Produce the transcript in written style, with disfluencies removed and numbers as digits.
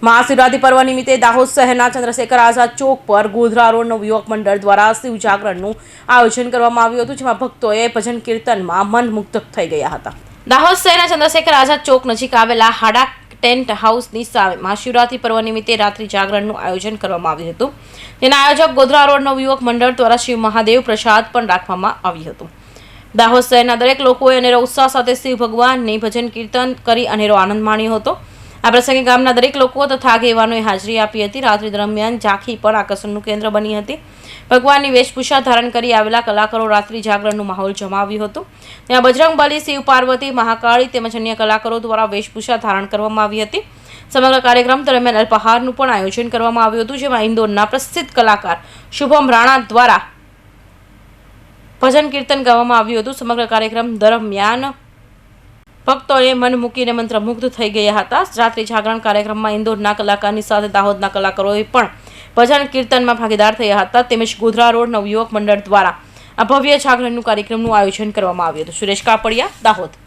મહાશિવરાત્રિ પર્વ નિમિત્તે દાહોદ શહેરના ચંદ્રશેખર આઝાદ ચોક પર ગોધરા રોડ યુવક મંડળ દ્વારા શિવ જાગરણનું આયોજન કરવામાં આવ્યું હતું, જેમાં ભક્તોએ ભજન કીર્તનમાં મંત્રમુગ્ધ થઈ ગયા હતા। દાહોદ શહેરના ચંદ્રશેખર આઝાદ ચોક નજીક આવેલા હાડા ટેન્ટ હાઉસની સામે મહાશિવરાત્રિ પર્વ નિમિત્તે રાત્રિ જાગરણનું આયોજન કરવામાં આવ્યું હતું, જેના આયોજક ગોધરા રોડ યુવક મંડળ દ્વારા શિવ મહાદેવ પ્રસાદ પણ રાખવામાં આવ્યું હતું। દાહોદ શહેરના દરેક લોકોએ અનેરો ઉત્સાહ સાથે શિવ ભગવાનની ભજન કીર્તન કરી અનેરો આનંદ માણ્યો હતો। આ પ્રસંગે ગામના દરેક લોકો તથા આગેવાનોએ હાજરી આપી હતી। રાત્રિ દરમિયાન ઝાંખી પણ આકર્ષણનું કેન્દ્ર બની હતી। ભગવાનની વેશભૂષા ધારણ કરી આવેલા કલાકારો રાત્રિ જાગરણનું માહોલ જમાવ્યું હતું। ત્યાં બજરંગબલી, શિવ પાર્વતી, મહાકાળી તેમજ અન્ય કલાકારો દ્વારા વેશભૂષા ધારણ કરવામાં આવી હતી। સમગ્ર કાર્યક્રમ દરમિયાન અલ્પાહારનું પણ આયોજન કરવામાં આવ્યું હતું, જેમાં ઇન્દોરના પ્રસિદ્ધ કલાકાર શુભમ રાણા દ્વારા ભજન કીર્તન ગાવામાં આવ્યું હતું। સમગ્ર કાર્યક્રમ દરમિયાન ભક્તોએ મન મૂકીને મંત્રમુગ્ધ થઈ ગયા હતા। રાત્રિ જાગરણ કાર્યક્રમમાં ઇન્દોરના કલાકારની સાથે દાહોદના કલાકારોએ પણ ભજન કીર્તનમાં ભાગીદાર થયા હતા। તેમજ ગોધરા રોડ નવયુવક મંડળ દ્વારા આ ભવ્ય જાગરણનું કાર્યક્રમનું આયોજન કરવામાં આવ્યું હતું। સુરેશ કાપડિયા, દાહોદ।